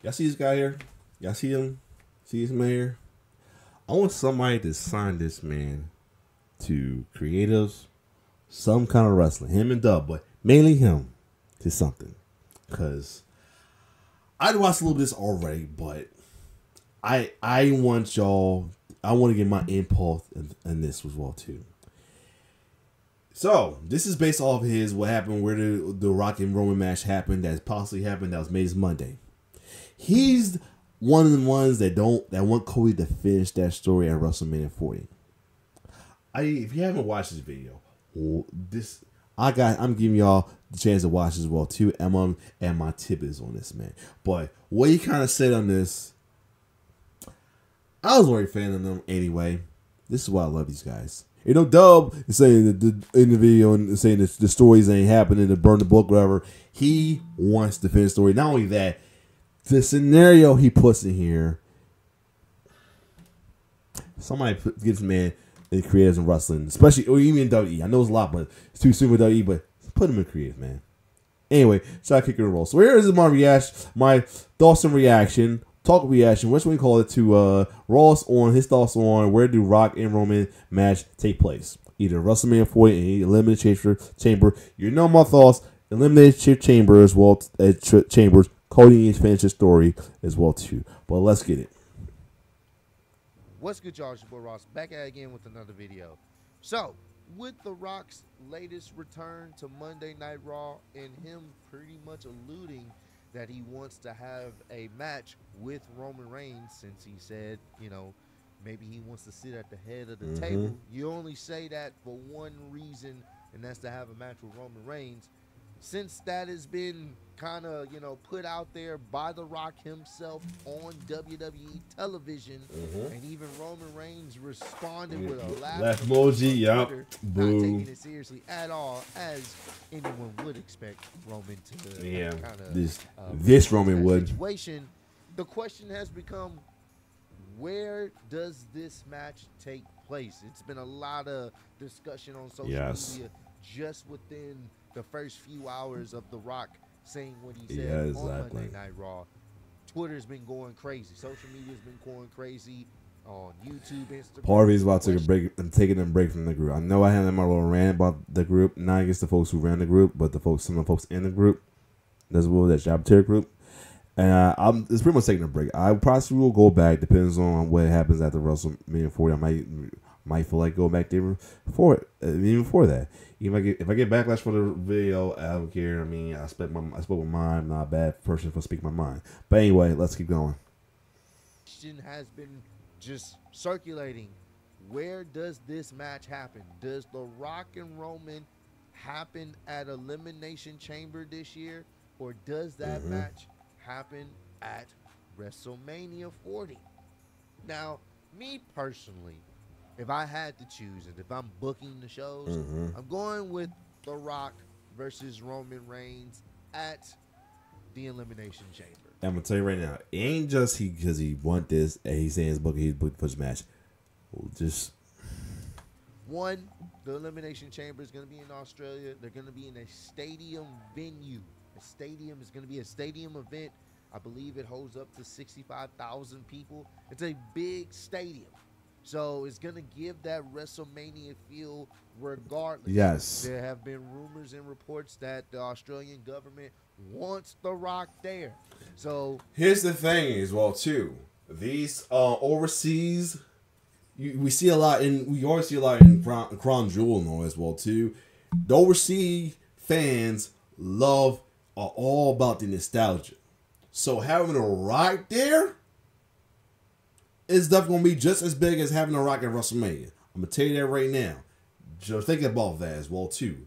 Y'all see this guy here? Y'all see him? See this man here? I want somebody to sign this man to creatives, some kind of wrestling. Him and Dub, but mainly him to something. Because I'd watched a little bit of this already, but I want y'all. I want to get my input in this as well too. So this is based off his what happened, where the Rock and Roman match happened, that possibly happened, that was made this Monday. He's one of the ones that want Cody to finish that story at WrestleMania 40. If you haven't watched this video, I'm giving y'all the chance to watch as well too. And my tip is on this, man. But what he kind of said on this, I was already a fan of them anyway. This is why I love these guys. You know, Dub is saying that in the video and saying that the stories ain't happening, to burn the book, whatever. He wants to finish the story. Not only that, the scenario he puts in here, somebody gives man in creatives in wrestling, especially or even in WWE. I know it's a lot, but it's too soon with WWE. But put him in creative, man. Anyway, so I kick it a roll. So here is my reaction, my thoughts and reaction. Talk reaction, which we call it, to Ross on his thoughts on where do Rock and Roman match take place. Either WrestleMania 40 and Elimination Chamber. You know my thoughts. Elimination Chamber as well. Chambers. Cody needs to finish his story as well too. But let's get it. What's good, y'all? It's your boy Ross back at it again with another video. So, with The Rock's latest return to Monday Night Raw and him pretty much alluding that he wants to have a match with Roman Reigns, since he said, you know, maybe he wants to sit at the head of the table. You only say that for one reason, and that's to have a match with Roman Reigns. Since that has been kind of, you know, put out there by The Rock himself on WWE television, and even Roman Reigns responded with a laugh emoji, not taking it seriously at all, as anyone would expect Roman to kind of this Roman would. Situation. The question has become, where does this match take place? It's been a lot of discussion on social media just within the first few hours of The Rock saying what he said on Monday Night Raw. Twitter's been going crazy. Social media's been going crazy on YouTube, Instagram. Part of me is about to take a break and taking a break from the group. I know I had my little rant about the group, not against the folks who ran the group, but some of the folks in the group. That's what that job tier group. And it's pretty much taking a break. I possibly will go back. Depends on what happens after WrestleMania 40. I might feel like going back there for it, even before that. If I get backlash for the video, I don't care. I mean, I spoke my mind. I'm not a bad person for speaking my mind. But anyway, let's keep going. Question has been just circulating. Where does this match happen? Does The Rock and Roman happen at Elimination Chamber this year, or does that match happen at WrestleMania 40? Now, me personally, if I had to choose, and if I'm booking the shows, I'm going with The Rock versus Roman Reigns at the Elimination Chamber. I'm gonna tell you right now, it ain't just because he want this and he's saying he's booking for his match. Just one, the Elimination Chamber is gonna be in Australia. They're gonna be in a stadium venue. A stadium is gonna be a stadium event. I believe it holds up to 65,000 people. It's a big stadium. So it's going to give that WrestleMania feel regardless. Yes. There have been rumors and reports that the Australian government wants The Rock there. So here's the thing as well, too. These overseas, we see a lot, we always see a lot in Crown Jewel and all as well, too. The overseas fans are all about the nostalgia. So having a Rock there, it's definitely going to be just as big as having a Rock at WrestleMania. I'm going to tell you that right now. Just think about that as well, too.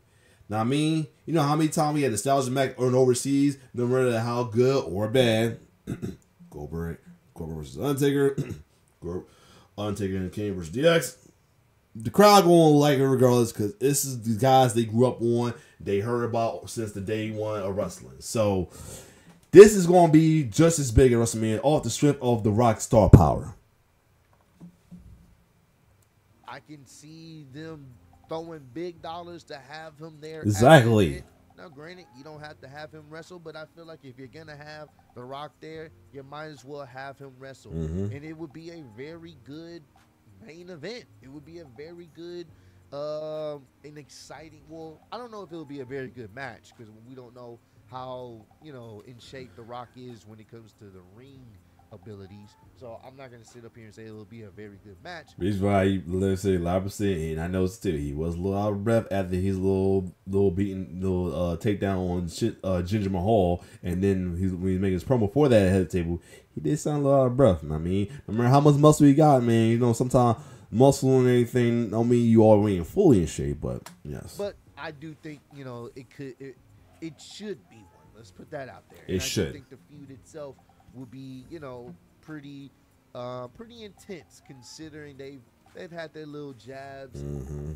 Now, I mean, you know how many times we had nostalgia match on overseas, no matter how good or bad. Goldberg versus Undertaker. Undertaker and Kane versus DX. The crowd going to like it regardless, because this is the guys they grew up on, they heard about since the day one of wrestling. So, this is going to be just as big as WrestleMania off the strength of the Rock star power. I can see them throwing big dollars to have him there. Exactly. Now, granted, you don't have to have him wrestle, but I feel like if you're gonna have The Rock there, you might as well have him wrestle, and it would be a very good main event. It would be a very good, an exciting. Well, I don't know if it will be a very good match because we don't know how in shape The Rock is when it comes to the ring abilities. So I'm not gonna sit up here and say it'll be a very good match. Reason why he literally like I said, and I know too, he was a little out of breath after his little beating, little takedown on Ginger Mahal, and then when he was making his promo for that head table, he did sound a little out of breath. I mean, no matter how much muscle he got, man, sometimes muscle and anything don't mean you all ain't fully in shape, but yes. But I do think it should be one. Let's put that out there. It should. I think the feud itself will be pretty intense considering they've had their little jabs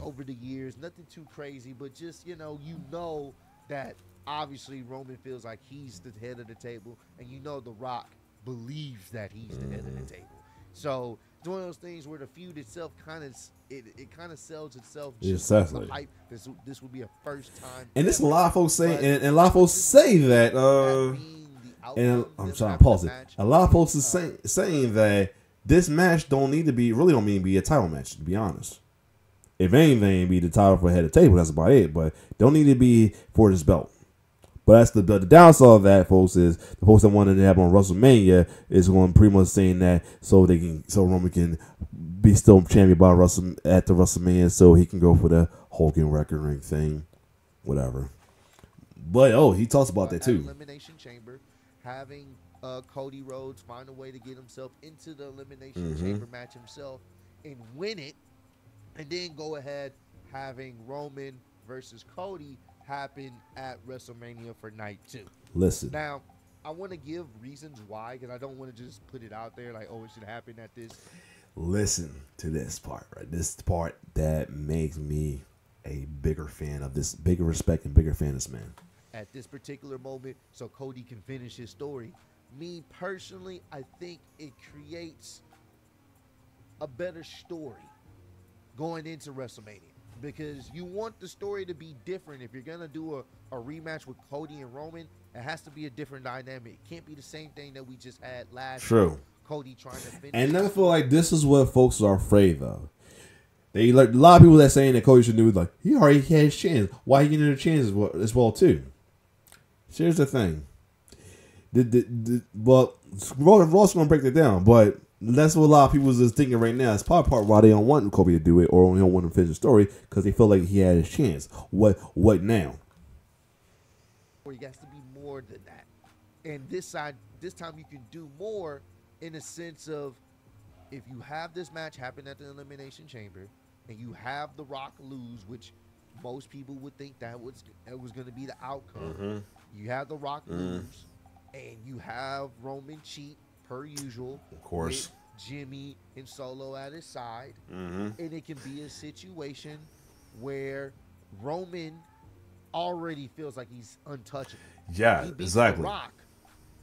over the years. Nothing too crazy, but just that obviously Roman feels like he's the head of the table, and The Rock believes that he's the head of the table. So it's one of those things where the feud itself kind of sells itself. Exactly. Hype. This would be a first time. And there's a lot of folks saying, and a lot of folks say that. And I'm trying to pause it. A lot of folks is saying that this match don't need to be a title match. To be honest, if anything, be the title for head of the table. That's about it. But don't need to be for this belt. But that's the downside of that, folks. Is the folks that wanted to have on WrestleMania is going pretty much saying that so Roman can be still champion at the WrestleMania, so he can go for the Hogan record ring thing, whatever. But he talks about that too. Elimination Chamber, having Cody Rhodes find a way to get himself into the Elimination Chamber match himself and win it, and then go ahead having Roman versus Cody happen at WrestleMania for night 2. Listen. Now, I want to give reasons why, because I don't want to just put it out there like, it should happen at this. Listen to this part, right? This part that makes me a bigger fan of this, bigger respect and bigger fan of this man. At this particular moment, so Cody can finish his story. Me personally, I think it creates a better story going into WrestleMania. Because you want the story to be different. If you're going to do a rematch with Cody and Roman, it has to be a different dynamic. It can't be the same thing that we just had last year. Cody trying to finish. And I feel like this is what folks are afraid of. A lot of people that saying that Cody should do it, he already had his chance. Why he getting a chance as well too? Here's the thing. Raw's going to break that down, but that's what a lot of people is thinking right now. It's probably part why they don't want Kobe to do it or they don't want him to finish the story because they feel like he had his chance. What now? It has to be more than that. And this time you can do more in a sense of if you have this match happen at the Elimination Chamber and you have The Rock lose, which most people would think that was going to be the outcome. You have The Rock lose and you have Roman cheat per usual, of course, with Jimmy and Solo at his side, and it can be a situation where Roman already feels like he's untouchable. Yeah, he beats exactly. The Rock.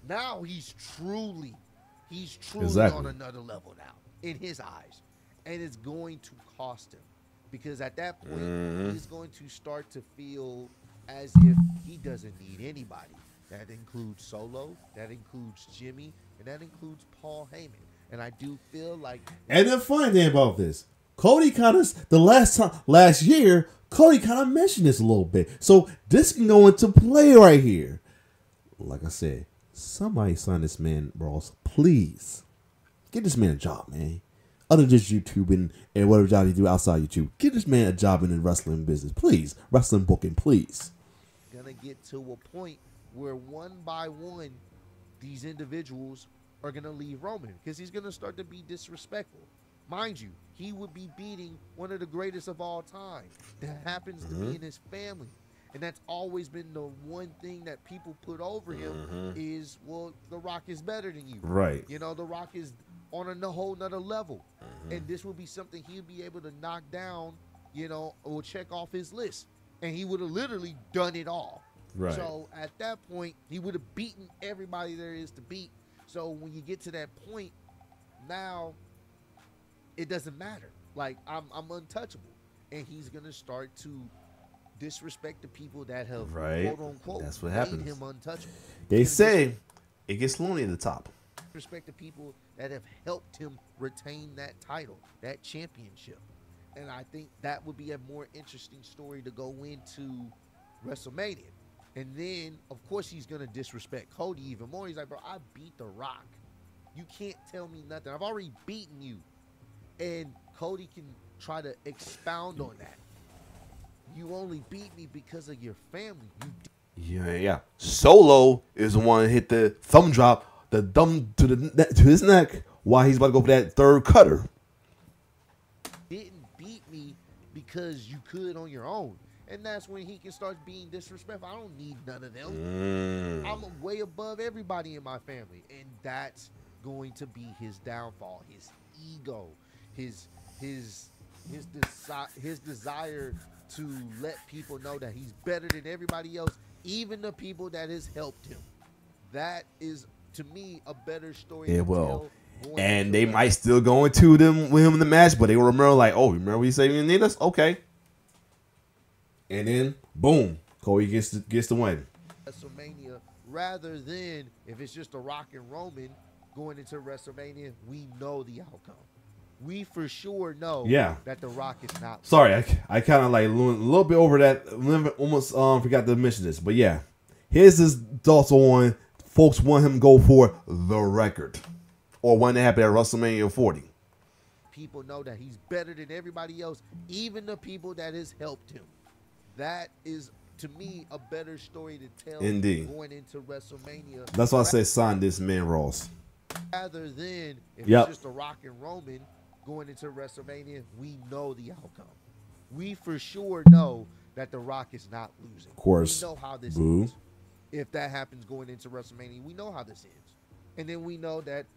Now he's truly exactly on another level now in his eyes, and it's going to cost him because at that point he's going to start to feel as if he doesn't need anybody. That includes Solo, that includes Jimmy, and that includes Paul Heyman. And I do feel like... And the funny thing about this, Cody kind of, last year, Cody kind of mentioned this a little bit. So this can go into play right here. Like I said, somebody sign this man, Ross. Please. Get this man a job, man. Other than just YouTube and whatever job you do outside YouTube. Get this man a job in the wrestling business. Please. Wrestling booking, please. Gonna get to a point where one by one, these individuals are going to leave Roman because he's going to start to be disrespectful. Mind you, he would be beating one of the greatest of all time that happens to be in his family. And that's always been the one thing that people put over him is, well, The Rock is better than you. Right. The Rock is on a whole nother level. And this will be something he'll be able to knock down, or check off his list. And he would have literally done it all. Right. So at that point, he would have beaten everybody there is to beat. So when you get to that point, now it doesn't matter. Like I'm untouchable, and he's gonna start to disrespect the people that have Right. quote unquote That's what made happens. him untouchable. They He's gonna say it gets lonely at the top. disrespect the people that have helped him retain that title, that championship. And I think that would be a more interesting story to go into WrestleMania. And then, of course, he's going to disrespect Cody even more. He's like, bro, I beat The Rock. You can't tell me nothing. I've already beaten you. And Cody can try to expound on that. You only beat me because of your family. Yeah. Solo is the one that hit the thumb drop, the thumb to his neck while he's about to go for that third cutter. Didn't beat me because you could on your own. And that's when he can start being disrespectful. I don't need none of them. I'm way above everybody in my family. And that's going to be his downfall. His ego. His desire to let people know that he's better than everybody else, even the people that has helped him. That is, to me, a better story to tell. And they might still go into them with him in the match, but they will remember like, oh, remember we said you need us? Okay. And then, boom, Cody gets the win. WrestleMania, rather than if it's just a Rock and Roman going into WrestleMania, we know the outcome. We for sure know that The Rock is not. Sorry, I kind of like a little bit over that. Almost forgot to mention this, but yeah, here's his thoughts on folks want him to go for the record or one that happened at WrestleMania 40. People know that he's better than everybody else, even the people that has helped him. That is, to me, a better story to tell. Indeed. Going into WrestleMania. That's why I say sign this man Ross. Rather than if it's just a Rock and Roman going into WrestleMania, we know the outcome. We for sure know that The Rock is not losing. Of course. We know how this ends. If that happens going into WrestleMania, we know how this ends. And then we know that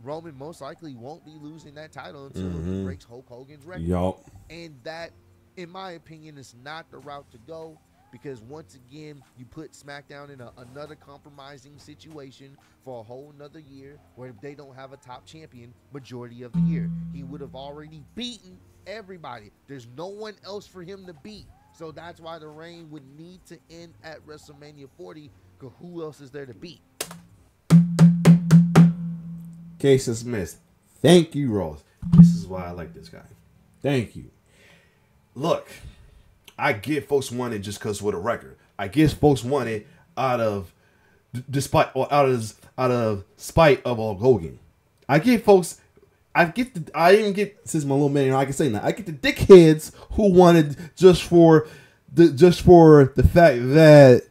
Roman most likely won't be losing that title until he breaks Hulk Hogan's record. Yup. And that, in my opinion, is not the route to go, because once again, you put SmackDown in another compromising situation for a whole nother year where they don't have a top champion majority of the year. He would have already beaten everybody. There's no one else for him to beat. So that's why the reign would need to end at WrestleMania 40, because who else is there to beat? Case dismissed. Thank you, Ross. This is why I like this guy. Thank you. Look, I get folks want it just because with a record. I guess folks want it out of spite of Hulk Hogan. I get folks. I even get, since my little man, I can say now, I get the dickheads who wanted just for the fact that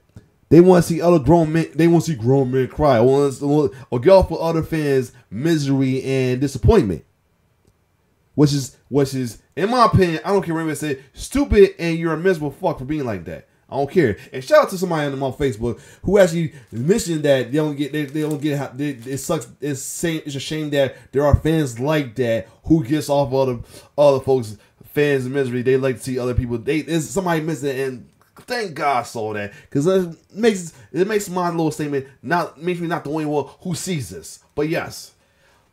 they want to see other grown men. They want to see grown men cry, or get off for other fans' misery and disappointment. Which is, in my opinion, I don't care what say, stupid, and you're a miserable fuck for being like that. I don't care. And shout out to somebody on my Facebook who actually mentioned that they don't get it sucks. It's a shame that there are fans like that who gets off other folks' fans' misery. They like to see other people. Somebody missed it, and thank God I saw that, because it makes my little statement makes me not the only one who sees this. But yes,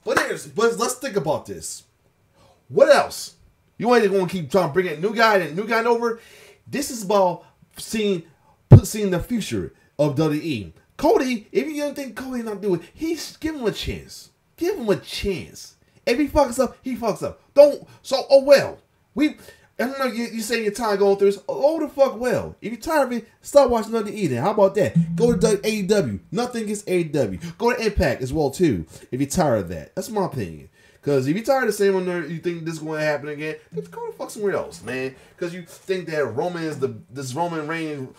but let's think about this. What else? You ain't going to keep trying to bring in new guy over. This is about seeing the future of WWE. Cody, if you don't think Cody not do it, give him a chance. Give him a chance. If he fucks up, he fucks up. Well. I don't know, you say you're tired of going through this. Oh, the fuck well. If you're tired of it, start watching WWE then. How about that? Go to AEW. Nothing against AEW. Go to Impact as well, too, if you're tired of that. That's my opinion. Because if you're tired of the same one there, you think this is going to happen again, let's go to fuck somewhere else, man. Because you think that this Roman reign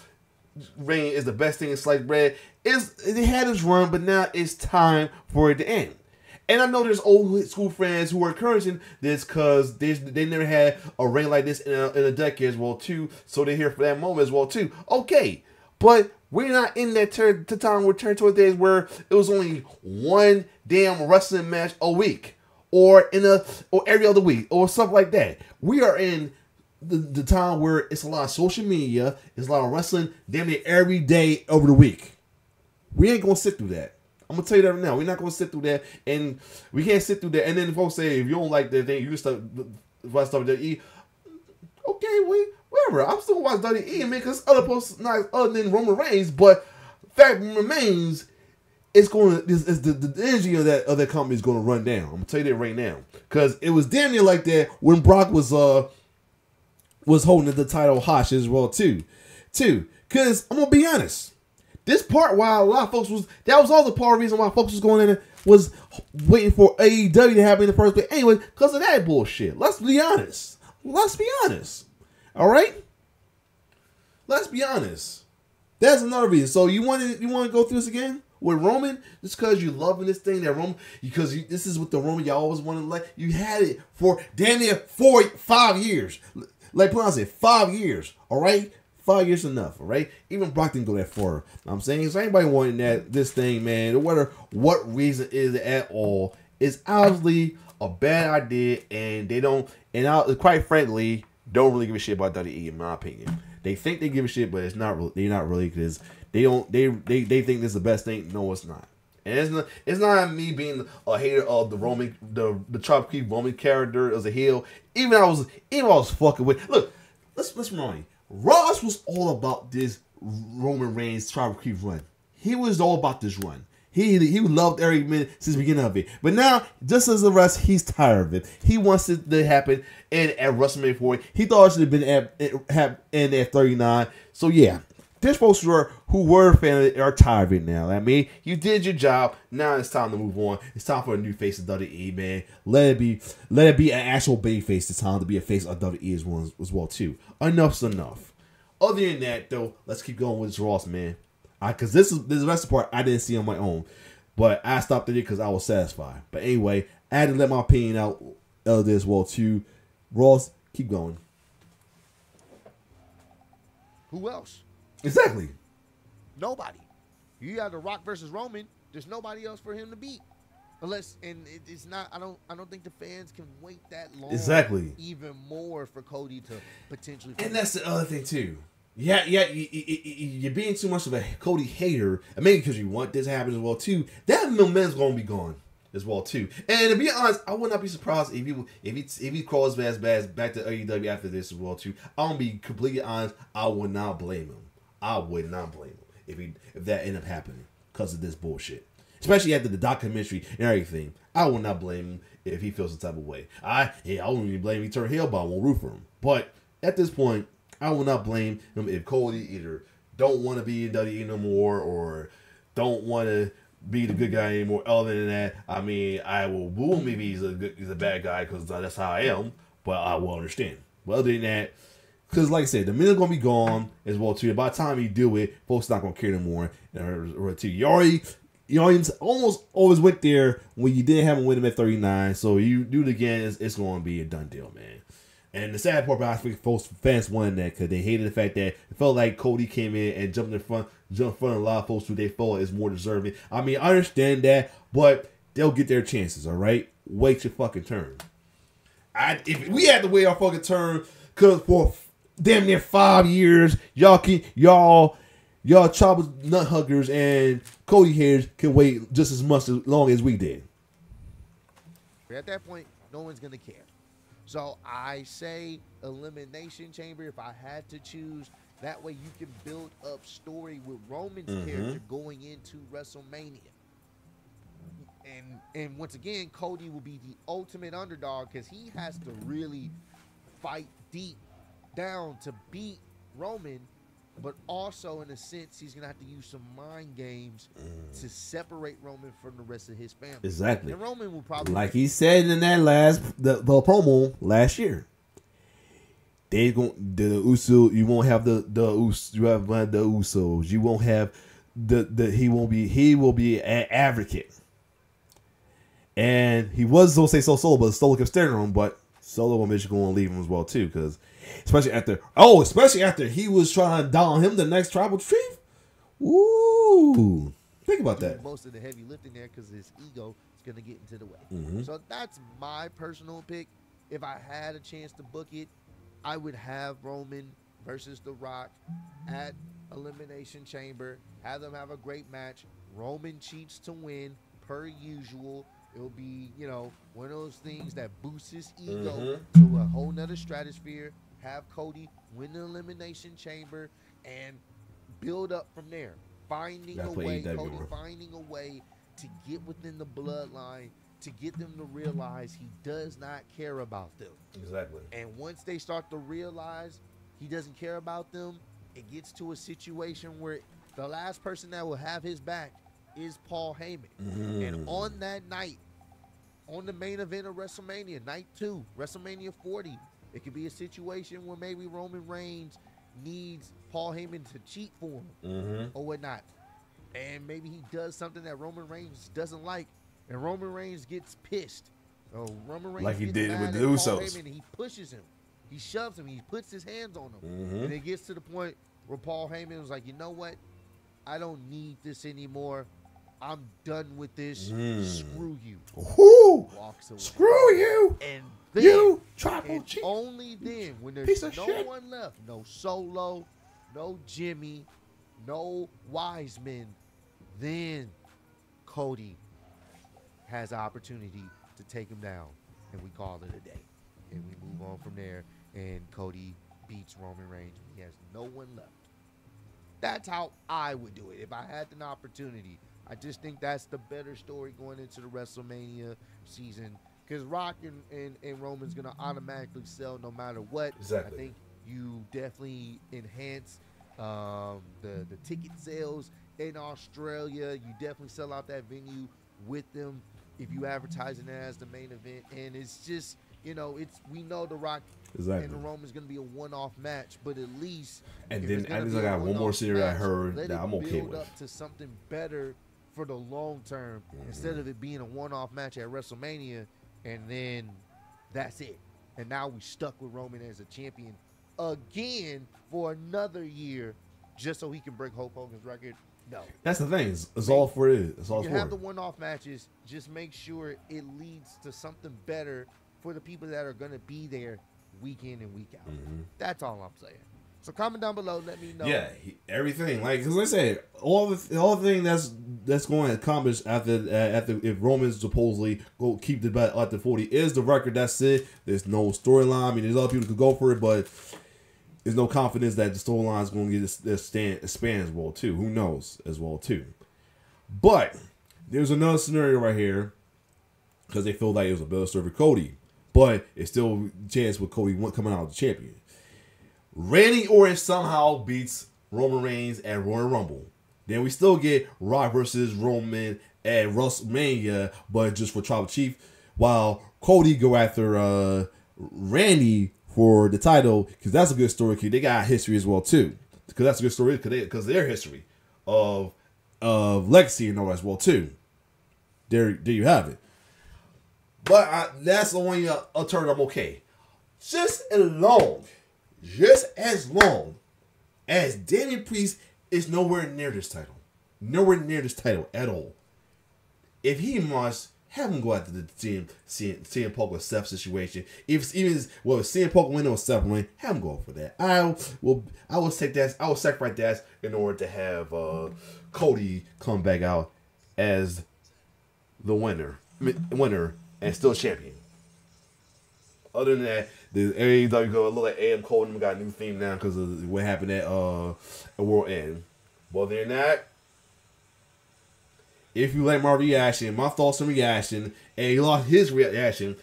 is the best thing in sliced bread. It had its run, but now it's time for it to end. And I know there's old school friends who are encouraging this because they never had a reign like this in a decade as well, too. So they're here for that moment as well, too. Okay, but we're not in that time we're turning toward days where it was only one damn wrestling match a week. Or every other week, or something like that. We are in the time where it's a lot of social media, it's a lot of wrestling, damn near every day over the week. We ain't gonna sit through that. I'm gonna tell you that right now. We're not gonna sit through that, and we can't sit through that. And then folks say if you don't like that thing, you just stuff that eat. Okay, whatever. I'm still gonna watch WWE, man, because other posts not other than Roman Reigns. But fact remains, it's going to is the energy of that company is going to run down. I'm gonna tell you that right now, because it was damn near like that when Brock was holding the title hostage as well too. Because I'm gonna be honest, this part why a lot of folks that was all the part of the reason why folks was going in was waiting for AEW to happen in the first place. Anyway, because of that bullshit. Let's be honest. All right. Let's be honest. That's another reason. So you want to go through this again with Roman? Just because you loving this thing that Roman, because this is what the Roman you always wanted. Like you had it for damn near 5 years. Like I said, 5 years. All right. 5 years enough, all right? Even Brock didn't go that far. I'm saying, is anybody wanting this thing, man, no matter what reason is it at all, it's obviously a bad idea, and they don't, and quite frankly, don't really give a shit about WWE, in my opinion. They think they give a shit, but it's not. They're not really, because they don't. They think this is the best thing. No, it's not. And it's not me being a hater of the Roman, the Tribal Chief Roman character as a heel. Even I was fucking with. Look, let's remind you. Ross was all about this Roman Reigns Tribal Chief run. He was all about this run. He loved every minute since the beginning of it. But now, just as the rest, he's tired of it. He wants it to happen at WrestleMania 40. He thought it should have been at 39. So yeah, there's folks who were a fan of it are tired of it now. I mean, you did your job. Now it's time to move on. It's time for a new face of WWE, man. Let it be an actual bay face. It's time to be a face of WWE as well too. Enough's enough. Other than that, though, let's keep going with this Ross, man. Because this is the rest of the part I didn't see on my own, but I stopped at it because I was satisfied. But anyway, I had to let my opinion out of this as well too. Ross, keep going. Who else? Exactly. Nobody. You got The Rock versus Roman. There's nobody else for him to beat, unless it's not. I don't think the fans can wait that long. Exactly. Even more for Cody to potentially. And that's the other thing too. Yeah, you're being too much of a Cody hater, and maybe because you want this to happen as well too. That momentum's gonna be gone as well too. And to be honest, I would not be surprised if he crawls back to AEW after this as well too. I'm gonna be completely honest. I would not blame him. I would not blame him if that ended up happening because of this bullshit. Especially after the documentary and everything. I would not blame him if he feels the type of way. I wouldn't even blame him if he turned heel, but I won't root for him. But at this point, I will not blame him if Cody either don't want to be in WWE no more or don't want to be the good guy anymore. Other than that, I mean, I will boo him if he's a bad guy because that's how I am, but I will understand. But other than that, because like I said, the minute's going to be gone as well too. By the time you do it, folks not going to care anymore. You already almost always went there when you didn't have him win him at 39. So you do it again, it's going to be a done deal, man. And the sad part about it, folks, fans wanted that because they hated the fact that it felt like Cody came in and jumped in front of a lot of folks who they felt is more deserving. I mean, I understand that, but they'll get their chances, all right? Wait your fucking turn. If we had to wait our fucking turn, because for damn near 5 years, y'all tribal nut huggers and Cody haters can wait just as long as we did. At that point, no one's gonna care. So I say Elimination Chamber if I had to choose. That way you can build up story with Roman's character going into WrestleMania. And once again, Cody will be the ultimate underdog because he has to really fight deep down to beat Roman. But also, in a sense, he's going to have to use some mind games to separate Roman from the rest of his family. Exactly. And Roman will probably... Like he said in that the promo last year. You won't have the Usos. You have the Usos. You won't have he will be an advocate. And he was going to say Solo, but Solo kept staring at him, but Solo will eventually going to leave him as well, too, because... Especially after he was trying to down him the next tribal chief. Ooh, think about that. Most of the heavy lifting there because his ego is going to get into the way. So that's my personal pick. If I had a chance to book it, I would have Roman versus The Rock at Elimination Chamber. Have them have a great match. Roman cheats to win per usual. It'll be, one of those things that boosts his ego to a whole nother stratosphere. have Cody win the Elimination Chamber and build up from there. Finding a way, Cody finding a way to get within the bloodline, to get them to realize he does not care about them. Exactly. And once they start to realize he doesn't care about them, it gets to a situation where the last person that will have his back is Paul Heyman. And on that night, on the main event of WrestleMania, night 2, WrestleMania 40, it could be a situation where maybe Roman Reigns needs Paul Heyman to cheat for him or whatnot. And maybe he does something that Roman Reigns doesn't like, and Roman Reigns gets pissed. Roman Reigns like he gets did mad with the at Paul Usos. Heyman, and he pushes him. He shoves him. He puts his hands on him. And it gets to the point where Paul Heyman was like, you know what? I don't need this anymore. I'm done with this. Screw you. Walks away. Screw you. And then, you tribal chief. Only then, when there's Piece of no shit. one left, no Solo, no Jimmy, no Wiseman, then Cody has an opportunity to take him down, and we call it a day. And we move on from there, and Cody beats Roman Reigns when he has no one left. That's how I would do it if I had an opportunity. I just think that's the better story going into the WrestleMania season, because Rock and Roman's going to automatically sell no matter what. Exactly. I think you definitely enhance the ticket sales in Australia. You definitely sell out that venue with them if you advertising it as the main event. And it's just, we know the Rock and the Roman's going to be a one-off match, but at least and then at least I got one more series I heard that I'm okay with. Build up to something better for the long term instead of it being a one-off match at WrestleMania and then that's it. And now we stuck with Roman as a champion again for another year just so he can break Hulk Hogan's record. No. That's the thing. It's all for it. It's all you for have it. the one-off matches. Just make sure it leads to something better for the people that are going to be there week in and week out. That's all I'm saying. So comment down below. Let me know. Yeah, everything. Like, because like I said, all the thing that's going to accomplish after if Roman supposedly go keep the belt at the 40 is the record. That's it. There's no storyline. I mean, there's other people who could go for it, but there's no confidence that the storyline is going to get expand as well too. Who knows as well too. But there's another scenario right here because they feel like it was a better story for Cody, but it's still a chance with Cody coming out as champion. Randy Orton somehow beats Roman Reigns at Royal Rumble. Then we still get Rock versus Roman at WrestleMania, but just for Tribal Chief, while Cody go after Randy for the title, because that's a good story. Cause they got history as well too. Because that's a good story because their history of legacy and all that as well too. There you have it. But that's the only alternative I'm okay. Just as long as Damian Priest is nowhere near this title. Nowhere near this title at all. If he must, have him go after the CM Punk or Seth situation. If CM Punk win or Seth win, have him go for that. I will take that. I will sacrifice that in order to have Cody come back out as the winner and still champion. Other than that, the AEW go look like AM Cole and them got a new theme now because of what happened at World End. But other than that, if you like my reaction, my thoughts and reaction, and he lost his reaction,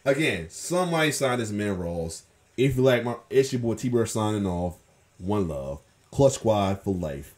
again, somebody sign this man Ross. If you like it's your boy T-Bird signing off. One love. Clutch Squad for life.